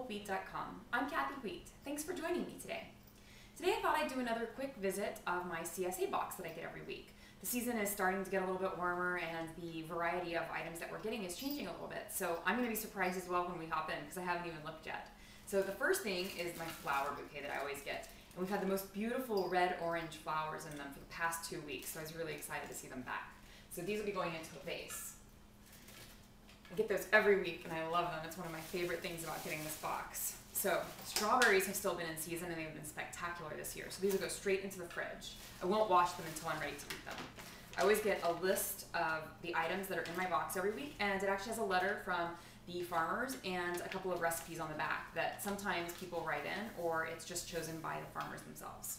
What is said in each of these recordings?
wholewheat.com. I'm Kathy Wheat. Thanks for joining me today. Today I thought I'd do another quick visit of my CSA box that I get every week. The season is starting to get a little bit warmer and the variety of items that we're getting is changing a little bit. So I'm going to be surprised as well when we hop in because I haven't even looked yet. So the first thing is my flower bouquet that I always get. And we've had the most beautiful red-orange flowers in them for the past 2 weeks, so I was really excited to see them back. So these will be going into a vase. I get those every week and I love them. It's one of my favorite things about getting this box. So strawberries have still been in season and they've been spectacular this year. So these will go straight into the fridge. I won't wash them until I'm ready to eat them. I always get a list of the items that are in my box every week, and it actually has a letter from the farmers and a couple of recipes on the back that sometimes people write in, or it's just chosen by the farmers themselves.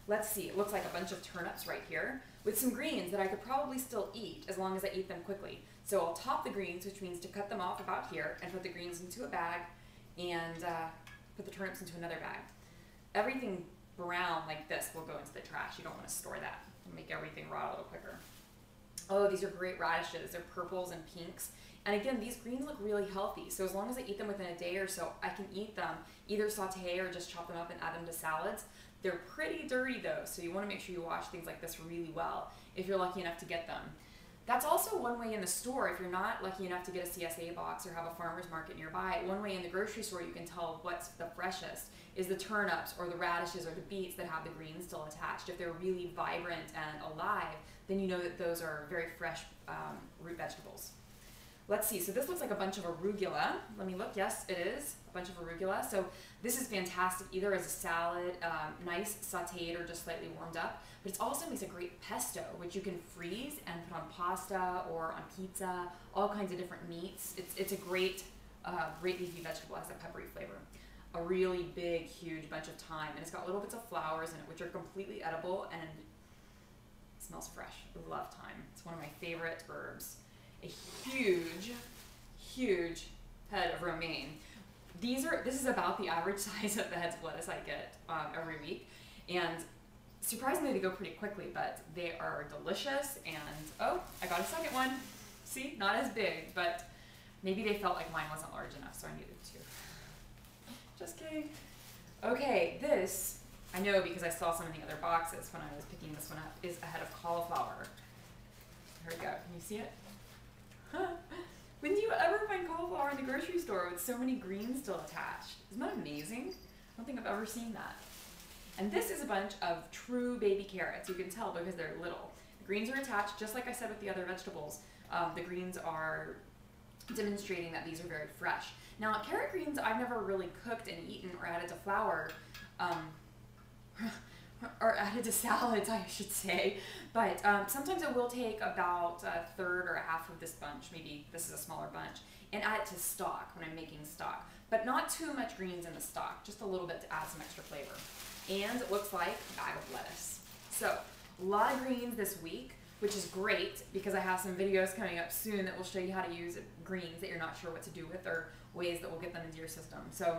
Let's see, it looks like a bunch of turnips right here with some greens that I could probably still eat as long as I eat them quickly. So I'll top the greens, which means to cut them off about here and put the greens into a bag and put the turnips into another bag. Everything brown like this will go into the trash. You don't want to store that. It'll make everything rot a little quicker. Oh, these are great radishes. They're purples and pinks. And again, these greens look really healthy. So as long as I eat them within a day or so, I can eat them, either saute or just chop them up and add them to salads. They're pretty dirty though, so you want to make sure you wash things like this really well if you're lucky enough to get them. That's also one way in the store. If you're not lucky enough to get a CSA box or have a farmer's market nearby, one way in the grocery store you can tell what's the freshest is the turnips or the radishes or the beets that have the greens still attached. If they're really vibrant and alive, then you know that those are very fresh root vegetables. Let's see, so this looks like a bunch of arugula. Let me look, yes, it is a bunch of arugula. So this is fantastic either as a salad, nice sauteed or just slightly warmed up, but it also makes a great pesto, which you can freeze and put on pasta or on pizza, all kinds of different meats. It's a great, great leafy vegetable, it has a peppery flavor. A really big, huge bunch of thyme, and it's got little bits of flowers in it, which are completely edible and it smells fresh. I love thyme. It's one of my favorite herbs. A huge, huge head of romaine. This is about the average size of the heads of lettuce I get every week, and surprisingly they go pretty quickly, but they are delicious. And oh, I got a second one. See, not as big, but maybe they felt like mine wasn't large enough, so I needed two. Just kidding. Okay, this I know because I saw some in the other boxes when I was picking this one up, is a head of cauliflower. Here we go. Can you see it? When do you ever find cauliflower in the grocery store with so many greens still attached? Isn't that amazing? I don't think I've ever seen that. And this is a bunch of true baby carrots. You can tell because they're little. The greens are attached, just like I said with the other vegetables. The greens are demonstrating that these are very fresh. Now, carrot greens I've never really cooked and eaten or added to flour. Or added to salads, I should say. But sometimes I will take about a third or a half of this bunch, maybe this is a smaller bunch, and add it to stock when I'm making stock. But not too much greens in the stock, just a little bit to add some extra flavor. And it looks like a bag of lettuce. So a lot of greens this week, which is great because I have some videos coming up soon that will show you how to use greens that you're not sure what to do with, or ways that will get them into your system. So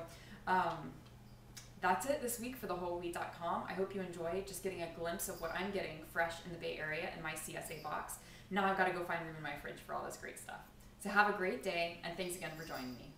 that's it this week for thewholewheat.com. I hope you enjoyed just getting a glimpse of what I'm getting fresh in the Bay Area in my CSA box. Now I've got to go find room in my fridge for all this great stuff. So have a great day, and thanks again for joining me.